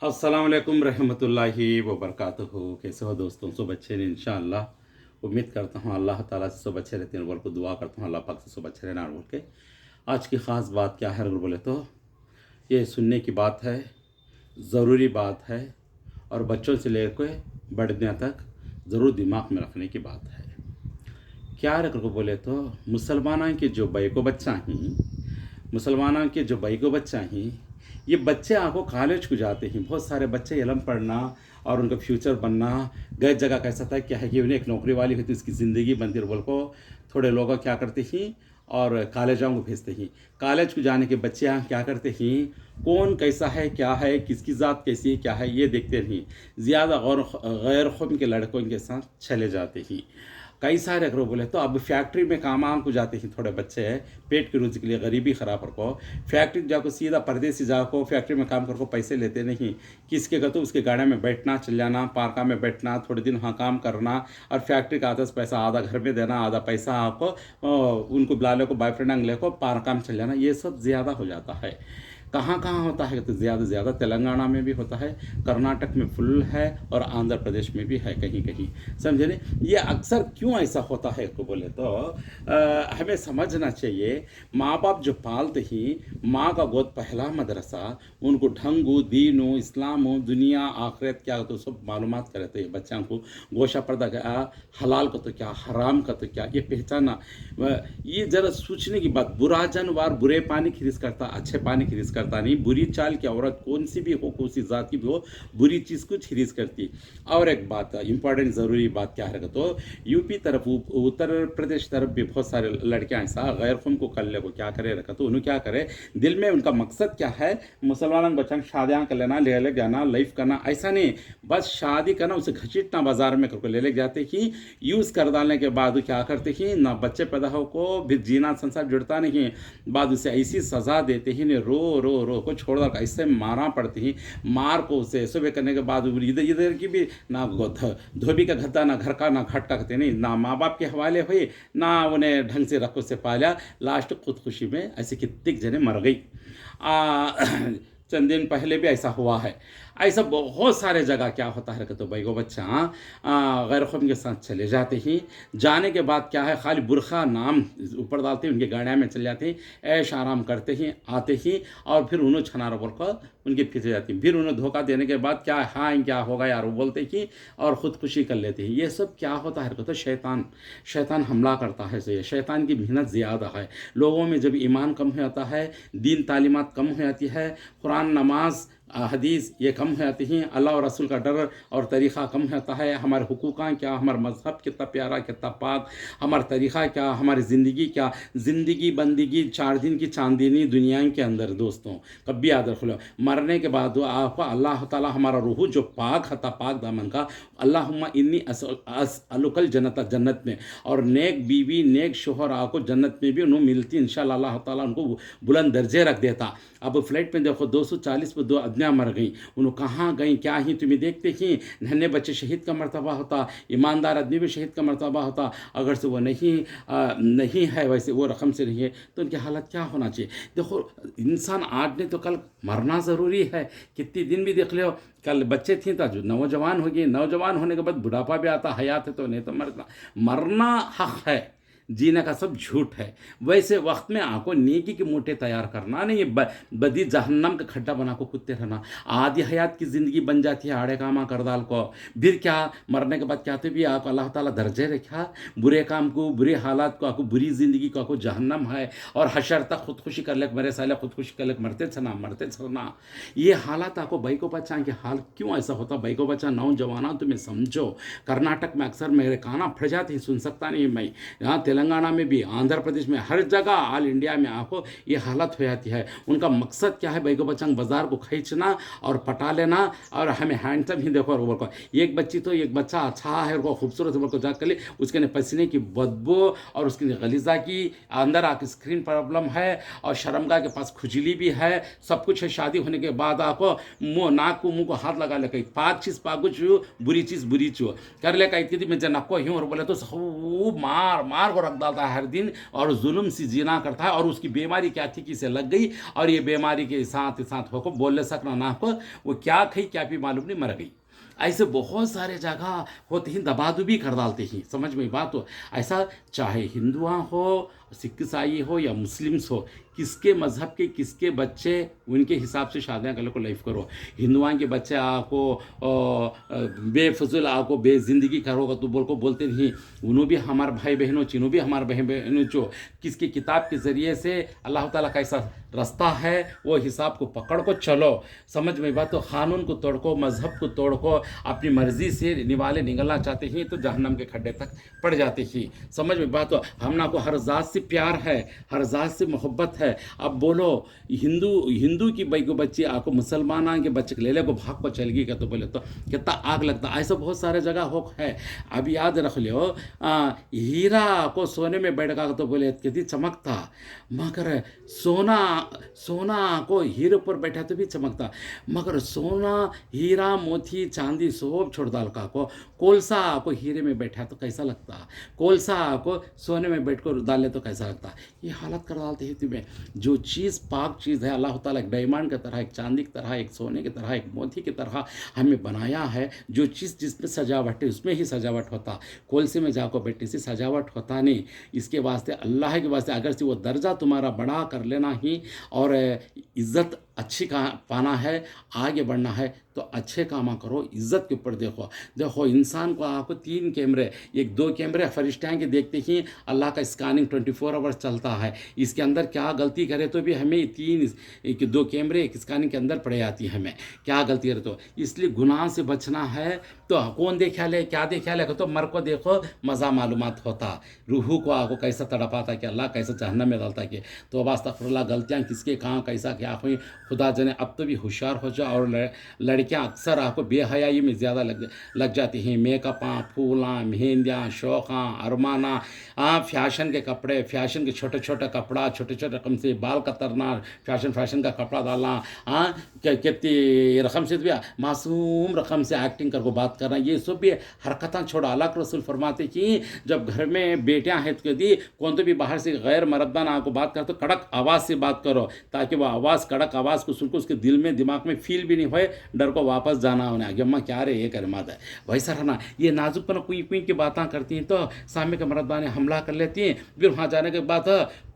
अस्सलाम वालेकुम रहमतुल्लाहि व बरकातुहू। कैसे हो दोस्तों? सब अच्छे हैं इंशाअल्लाह। उम्मीद करता हूँ अल्लाह ताला से सब अच्छे रहते हैं। बोल को दुआ करता हूँ अल्लाह पाक से सब अच्छे रहना बोल के। आज की ख़ास बात क्या है अगर बोले तो ये सुनने की बात है, ज़रूरी बात है और बच्चों से लेकर बड़े तक ज़रूर दिमाग में रखने की बात है। क्या अगर को बोले तो मुसलमाना के जो भाई को बच्चा ही मुसलमाना के जो भाई को बच्चा ही ये बच्चे आपको कॉलेज को जाते हैं। बहुत सारे बच्चे इलम पढ़ना और उनका फ्यूचर बनना गए जगह कैसा था क्या है कि उन्हें एक नौकरी वाली होती उसकी ज़िंदगी बनती है बोल को थोड़े लोग क्या करते हैं और कॉलेजों को भेजते हैं। कॉलेज को जाने के बच्चे यहाँ क्या करते हैं, कौन कैसा है क्या है किसकी ज़ात कैसी है क्या है ये देखते नहीं, ज़्यादा गैर ख़ौम के लड़कों के साथ चले जाते हैं। कई सारे अगर बोले तो अब फैक्ट्री में काम आम को जाते हैं थोड़े बच्चे हैं पेट की रोजी के लिए गरीबी ख़राब रखो फैक्ट्री जाको सीधा परदेसी जाको फैक्ट्री में काम करको पैसे लेते नहीं किसके का तो उसके गाड़ी में बैठना चल जाना पार्का में बैठना थोड़े दिन वहाँ काम करना और फैक्ट्री का आधा से पैसा आधा घर में देना आधा पैसा आपको उनको बुला ले को बॉयफ्रेंड अंगले को पार्का में चल जाना ये सब ज़्यादा हो जाता है। कहाँ कहाँ होता है तो ज़्यादा ज़्यादा तेलंगाना में भी होता है, कर्नाटक में फुल है और आंध्र प्रदेश में भी है कहीं कहीं। समझे नहीं ये अक्सर क्यों ऐसा होता है तो बोले तो हमें समझना चाहिए। माँ बाप जो पालते ही माँ का गोद पहला मदरसा उनको ढंगू दीनू इस्लामू दुनिया आखिरत क्या तो सब मालूमात करते हैं बच्चों को। गोशा पर्दा क्या हलाल का तो क्या हराम का तो क्या ये पहचाना ये जरा सोचने की बात। बुरा जानवर बुरे पानी खरीज करता अच्छे पानी खरीज करता नहीं। बुरी चाल की औरत कौन सी भी हो कौन सी जात की भी हो बुरी चीज़ को खरीज करती। और एक बात इंपॉर्टेंट ज़रूरी बात क्या है तो यूपी तरफ उत्तर प्रदेश तरफ भी बहुत सारे लड़कियां ऐसा गैर कौम को कर ले को क्या करे रखा तो उन्हें क्या करे दिल में उनका मकसद क्या है मुसलमान बच्चा शादियाँ कर लेना ले जाना लाइफ करना ऐसा नहीं बस शादी करना उसे घसीटना बाजार में करके ले जाते ही यूज़ कर डालने के बाद क्या करते ही ना बच्चे पैदा हो को भी जीना संसार जुड़ता नहीं बाद उसे ऐसी सज़ा देते ही ने रो रो रो को छोड़ डाल ऐसे मारा पड़ती ही मार को उसे सुबह करने के बाद इधर इधर की भी ना धोबी का गद्दा ना घर का ना घट का कहते नहीं ना माँ बाप के हवाले हुई ना उन्हें ढंग से रखो से पाला लास्ट खुदकुशी में ऐसे कितने जने मर गई। चंद दिन पहले भी ऐसा हुआ है। ऐसा बहुत सारे जगह क्या होता है तो भाई को बच्चा गैर कौम के साथ चले जाते हैं। जाने के बाद क्या है खाली बुरखा नाम ऊपर डालते हैं उनके गाड़ियाँ में चले जाते हैं ऐश आराम करते हैं आते ही और फिर उन्हें छनारा बोलकर उनके पीछे जाती हैं। फिर उन्हें धोखा देने के बाद क्या हाँ क्या होगा यार वो बोलते कि और ख़ुदकुशी कर लेते हैं। ये सब क्या होता है तो शैतान शैतान हमला करता है। सही शैतान की मेहनत ज़्यादा है लोगों में। जब ईमान कम हो जाता है दीन तालीमात कम हो जाती है कुरान नमाज हदीस ये कम हो जाती हैं अल्लाह और रसूल का डर और तरीक़ा कम होता है। हमारे हुकूक़ क्या हमारा मज़हब कितना प्यारा कितना पाक हमारा तरीक़ा क्या हमारी ज़िंदगी क्या ज़िंदगी बंदगी 4 दिन की चांदनी दुनिया के अंदर दोस्तों कभी आदर खुलो मरने के बाद आपको अल्लाह ताला हमारा रूह जो पाक हता पाक दामन का अल्लाहुम्मा इन्नी असअलुकल जन्नत जन्नत में और नेक बीवी नेक शोहर आपको जन्नत में भी उन्हें मिलती इंशाअल्लाह अल्लाह ताला उनको बुलंद दर्जे रख देता। अब फ्लाइट में देखो 240 पे 2 आदमियाँ मर गई उन्होंने कहाँ गई क्या ही तुम्हें देखते ही नन्हे बच्चे शहीद का मर्तबा होता ईमानदार आदमी भी शहीद का मर्तबा होता। अगर से वो नहीं है वैसे वो रकम से नहीं है तो उनकी हालत क्या होना चाहिए। देखो इंसान आज नहीं तो कल मरना ज़रूरी है। कितनी दिन भी देख लो कल बच्चे थे तो जो नौजवान हो गए नौजवान होने के बाद बुढ़ापा भी आता हयात है तो नहीं तो मरना मरना हक है जीने का सब झूठ है। वैसे वक्त में आंखों नेकी के मोटे तैयार करना नहीं बदी जहन्नम का खड्डा बना को कुत्ते रहना आधी हयात की ज़िंदगी बन जाती है आड़े कामा करदाल को। फिर क्या मरने के बाद क्या तो भी आपको अल्लाह ताला दर्जे रखा बुरे काम को बुरे हालात को आपको बुरी ज़िंदगी को आपको जहन्नम है और हशर तक खुदकुशी कर ले मरे साले खुदकुशी कर ले मरते छना ये हालात आपको भाई को बच्चा के हाल क्यों ऐसा होता भाई को बच्चा नौजवाना तुम्हें समझो। कर्नाटक में अक्सर मेरे काना फट जाती सुन सकता नहीं मैं यहाँ तेलंगाना में भी आंध्र प्रदेश में हर जगह ऑल इंडिया में आपको ये हालत हो जाती है। उनका मकसद क्या है बैगो बच्चन बाजार को खींचना और पटा लेना और हमें हैंडसम ही देखो और बोल एक बच्ची तो एक बच्चा अच्छा है और खूबसूरत बोल को जाकर ले उसके पसीने की बदबू और उसकी गलीजा की अंदर आके स्क्रीन प्रॉब्लम है और शर्मगाह के पास खुजली भी है सब कुछ है। शादी होने के बाद आपको मुँह नाक को मुँह को हाथ लगा ले कहीं पाक चीज़ पाक बुरी चीज़ बुरी चीज़ कर ले कहीं में नको यूँ और बोले तो मार मार रख डालता है हर दिन और जुल्म से जीना करता है, और उसकी बीमारी क्या थी किसे लग गई, और ये बीमारी के साथ साथ होकर बोल सकना ना हो, वो क्या खाई क्या भी मालूम नहीं, मर गई। ऐसे बहुत सारे जगह होते हैं, दबादुबी कर डालते हैं, समझ में बात हो। ऐसा चाहे हिंदुआ हो, सिख ईसाई हो या मुस्लिम्स हो, किसके मज़हब के किसके बच्चे उनके हिसाब से शादियाँ कर लो, लाइफ करो। हिंदुओं के बच्चे आको बेफजुल आको बेजिंदगी करोगा तो बोलते नहीं, उन्हों भी हमारे भाई बहनों चिन्हों भी हमारे भाई बहनों चो, किसकी किताब के ज़रिए से अल्लाह ताला का ऐसा रास्ता है वो हिसाब को पकड़ को चलो, समझ में बात। तो क़ानून को तोड़ को, मज़हब को तोड़ को अपनी मर्ज़ी से निवाले निकलना चाहते हैं तो जहन्नम के खड्डे तक पड़ जाते हैं, समझ में बात। तो हमना को हर ज़ात से प्यार है, हर ज़ात से मोहब्बत है। अब बोलो हिंदू की भाई को बच्ची आको मुसलमान के बच्चे ले ले को भाग को चल गई क्या, तो बोले तो कितना आग लगता। ऐसा बहुत सारे जगह हो है। अब याद रख लो, हीरा को सोने में बैठ का तो बोले कितनी चमकता, मगर सोना को हीरे पर बैठा तो भी चमकता, मगर सोना हीरा मोती चांदी सब छोड़ डाल का को कोलसा को हीरे में बैठा तो कैसा लगता, कोलसा को सोने में बैठ कर डाले तो कैसा लगता। ये हालत कर डालते हैं तुम्हें। जो चीज़ पाक चीज़ है, अल्लाह ताला एक डायमंड की तरह, एक चांदी की तरह, एक सोने की तरह, एक मोती की तरह हमें बनाया है। जो चीज़ जिसमें सजावट है उसमें ही सजावट होता, कोलसे में जाकर बैठने से सजावट होता नहीं। इसके वास्ते अल्लाह के वास्ते अगर से वो दर्जा तुम्हारा बड़ा कर लेना ही और इज़्ज़त अच्छी का पाना है, आगे बढ़ना है तो अच्छे काम करो, इज़्ज़त के ऊपर देखो इंसान को आपको 3 कैमरे, एक 2 कैमरे फरिश्ते के देखते ही अल्लाह का स्कैनिंग 24 आवर्स चलता है। इसके अंदर क्या गलती करे तो भी हमें 2 कैमरे एक स्कैनिंग के अंदर पड़े जाती है, हमें क्या गलती करे तो। इसलिए गुनाह से बचना है तो कौन देखा ले क्या देखा ले, तो मर को देखो मज़ा मालूमात होता, रूह को आपको कैसा तड़पाता कि अल्लाह कैसा जहन्नम में डालता कि तो अस्तगफिरुल्लाह, गलतियाँ किसके कहाँ कैसा क्या हुई खुदा जने। अब तो भी होशियार हो जाओ। और लड़कियां अक्सर आपको बेहयाई में ज़्यादा लग जाती हैं, मेकअपाँ, फूलाँ, मेहंदियाँ, शौक़ाँ, अरमाना, फैशन के कपड़े, फैशन के छोटे छोटे कपड़ा, छोटे छोटे रकम से बाल कतरना, फैशन का कपड़ा डालना, कितनी रकम से भी मासूम रकम से एक्टिंग करके बात करना, ये सब भी हरकतें छोड़ा। अल्लाह के रसूल फरमाते कि जब घर में बेटियां हैं तो यदि कौन तो भी बाहर से गैर मर्दाना आपको बात करे तो कड़क आवाज़ से बात करो, ताकि वो आवाज़ कड़क आवाज़ को सुनकर उसके दिल में दिमाग में फील भी नहीं होए, डर को वापस जाना होने आगे अम्मा क्या रे ये कर माता है वैसा रहना। ये नाजुकपन कुई की बातें करती हैं तो सामने के मर्दाने हमला कर लेती हैं, फिर वहाँ जाने के बाद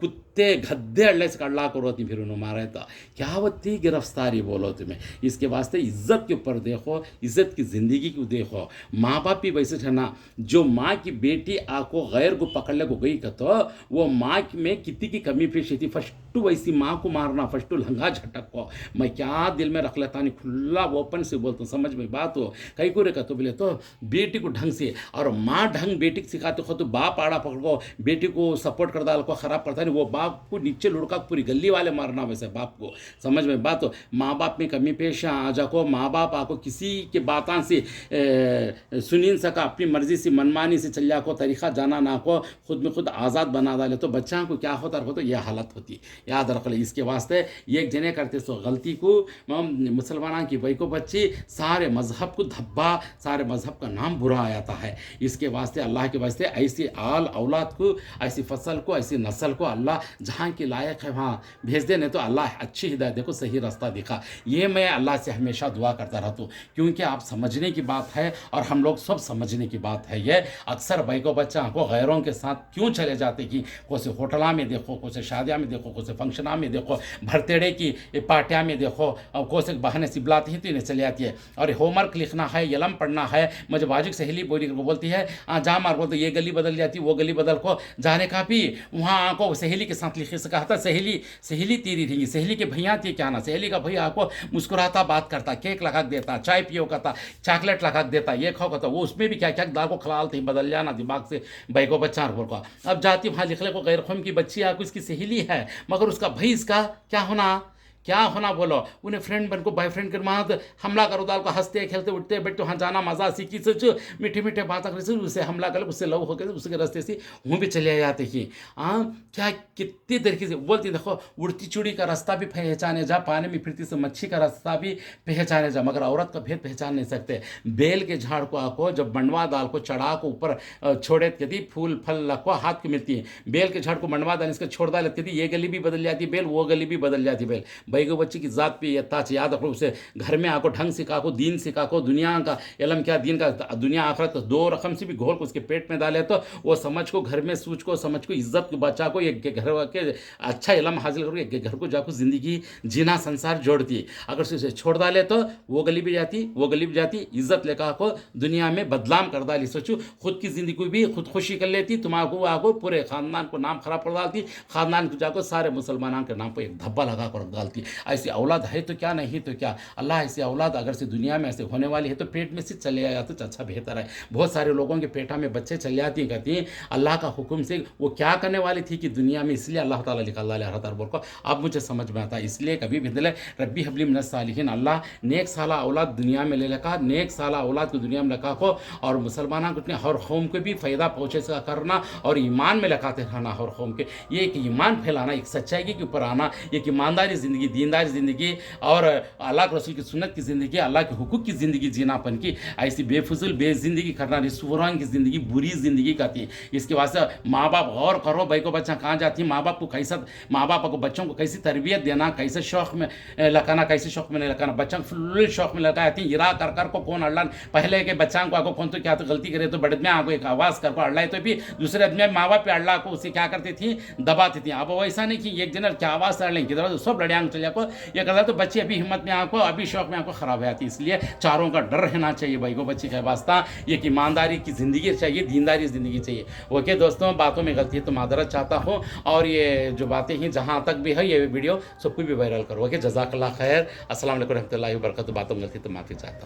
कुत्ते गद्दे अल्ले से कड़ला करो थी, फिर उन्होंने मारे तो क्या होती गिरफ्तारी बोलो तुम्हें। इसके वास्ते इज्जत के ऊपर देखो, इज्जत की ज़िंदगी को देखो। माँ बाप भी वैसे रहना। जो माँ की बेटी आको गैर को पकड़ने को गई का तो वो माँ में कितनी की कमी पेशी थी, फर्स्ट वैसी माँ को मारना, फर्स्ट लंगा झटक को मैं क्या दिल में रख लेता नहीं, खुला ओपन से बोलता हूँ, समझ में बात हो। कई को रेखा तो बोले तो बेटी को ढंग से और माँ ढंग बेटी को सिखाते हो तो बाप आड़ा पकड़ो बेटी को सपोर्ट कर डाल को खराब करता नहीं, वो बाप को नीचे लुढ़का पूरी गली वाले मारना वैसे बाप को, समझ में बात हो। माँ बाप में कमी पेश आ जाको, माँ बाप आपको किसी के बातों से सुनी नहीं सका, अपनी मर्जी से मनमानी से चल जाको, तरीका जाना ना को, खुद में खुद आज़ाद बना डाले तो बच्चा को क्या होता हो तो यह हालत होती, याद रख ले। इसके वास्ते एक जने करते सो गलती को मुसलमान की वही को बच्ची सारे मजहब को धब्बा, सारे मजहब का नाम बुरा आ जाता है। इसके वास्ते अल्लाह के वास्ते ऐसी आल औलाद को, ऐसी फसल को, ऐसी नस्ल को अल्लाह जहाँ की लायक है वहाँ भेज दे, नहीं तो अल्लाह अच्छी हिदायत देखो सही रास्ता दिखा। ये मैं अल्लाह से हमेशा दुआ करता रहता हूँ, क्योंकि आप समझने की बात है और हम लोग सब समझने की बात है। ये अक्सर भाई को बच्चा को गैरों के साथ क्यों चले जाते कि कोसे होटला में देखो, कोसे शादियाँ में देखो, कोसे फंक्शना में देखो, भरतेड़े की पार्टियाँ में देखो, और कोसे बहाने से बुलाती ही तो इन्हें चले आती है। और होमवर्क लिखना है, यलम पढ़ना है, मुझे बाजुक सहेली बोली को बोलती है जा मार बोलते ये गली बदल जाती, वो गली बदल को जाने का भी वहाँ को सहेली के साथ लिखे से कहा था सहेली तेरी रहेंगी, सहेली के भैया थी क्या ना, सहेली का भैया आपको मुस्कुराता बात करता, केक लगा देता, चाय पियो करता, चॉकलेट लगा देता, ये खाओ करता, वो उसमें भी क्या क्या दाल को खलालते बदल जाना दिमाग से भाई को बच्चा बोल का। अब जाती वहाँ लिखने को गैर कौम की बच्ची आपको इसकी सहेली है, मगर उसका भाई इसका क्या होना, क्या होना बोलो, उन्हें फ्रेंड बन को बॉयफ्रेंड कर मात हमला करो दाल को हंसते खेलते उठते बैठते वहाँ जाना मजा सीखी सोच मीठे मीठे बात कर उससे हमला कर उससे लव होकर उसके रास्ते से वहाँ भी चले जाते ही। हाँ, क्या कितनी तरीके से बोलती देखो, उड़ती चूड़ी का रास्ता भी पहचाने जा, पानी में फिरती से मच्छी का रास्ता भी पहचाने जा, मगर औरत का भेद पहचान नहीं सकते। बेल के झाड़ को आको जब मंडवा दाल को चढ़ा को ऊपर छोड़े यदि फूल फल लको हाथ को मिलती है, बेल के झाड़ को मंडवा दाल इसका छोड़ डाले यदि ये गली भी बदल जाती बेल, वो गली भी बदल जाती बेल। बैगो बच्ची की जात पे ताच याद रखो, उसे घर में आको ढंग सिखाको, दीन सिखाको, दुनिया का इलम क्या दीन का दुनिया आखिरत का दो रकम से भी घोल को उसके पेट में डाले तो वो समझ को घर में सूझ को समझ को इज्जत को बचा को एक घर के अच्छा इलम हासिल करो, एक घर को जाको जिंदगी जीना संसार जोड़ती। अगर उसे छोड़ डाले तो वो गली भी जाती वो गली भी जाती, इज्जत लेकर को दुनिया में बदलाम कर डाली। सोचो खुद की जिंदगी भी खुद खुशी कर लेती, तुम्हारा आको पूरे खानदान को नाम खराब कर डालती, खानदान को जाकर सारे मुसलमानों के नाम पर एक धब्बा लगा कर डालती। ऐसी औलाद है तो क्या, नहीं तो क्या। अल्लाह ऐसी औलाद अगर से दुनिया में ऐसे होने वाली है तो पेट में से चले आया तो अच्छा बेहतर है। बहुत सारे लोगों के पेटा में बच्चे चले आती हैं, कहती हैं अल्लाह का हुक्म से वो क्या करने वाली थी कि दुनिया में, इसलिए अल्लाह ताला निकाल डाले हर तरफ को। अब मुझे समझ में आता, इसलिए कभी भी दिले रब्बी हबली मिनस सालिहीन, अल्लाह नेक साला औलाद दुनिया में ले लगा, नेक साला औलाद को दुनिया में लगा को, और मुसलमानों को हर कौम को भी फ़ायदा पहुँचे से करना और ईमान में लगाते रहना हर कौम के। ये एक ईमान फैलाना, एक सच्चाई के ऊपर आना, एक ईमानदारी ज़िंदगी, दीनदारी ज़िंदगी और अल्लाह के रसूल की सुन्नत की ज़िंदगी, अल्लाह के हुकूक की ज़िंदगी जीनापन की। ऐसी बेफजूल ज़िंदगी करना नहीं, सूरान की ज़िंदगी बुरी ज़िंदगी कहती है। इसके वास्ते माँ बाप गौर करो, भाई को बच्चा कहाँ जाती है, माँ बाप को कैसा, माँ बाप को बच्चों को कैसी तरबियत देना, कैसे शौक़ में लगाना, कैसे शौक़ में नहीं लगाना। बच्चा फुल शौक़ में लगाती है, इरा कर को कौन अल्लाह पहले के बच्चा को आगो कौन तो क्या तो गलती करे तो बड़े में आगो एक आवाज़ कर को अल्लाह तो भी दूसरे आदमी माँ बाप पे अल्लाह को उसे क्या करती थी, दबाती थी। अब वैसा नहीं कि एक दिन क्या आवाज़ कर लेंगे किधर सब लड़ियांग चले को ये करता तो बच्चे अभी हिम्मत में आको, अभी शौक़ में आको ख़राब है आती। इसलिए चारों का डर रहना चाहिए भाई को बच्ची का वास्ता, एक ईमानदारी की ज़िंदगी चाहिए, दीनदारी ज़िंदगी चाहिए। ओके दोस्तों, बातों में गलती है तो मादरत चाहता हूँ, और ये जो बातें हैं जहाँ तक भी है ये वीडियो सबको भी वायरल करो। ओके, जज़ाकल्लाह खैर, अस्सलाम वालेकुम रहमतुल्लाहि व बरकातहू। बातों में गलती तो माफ़ी चाहता हूँ।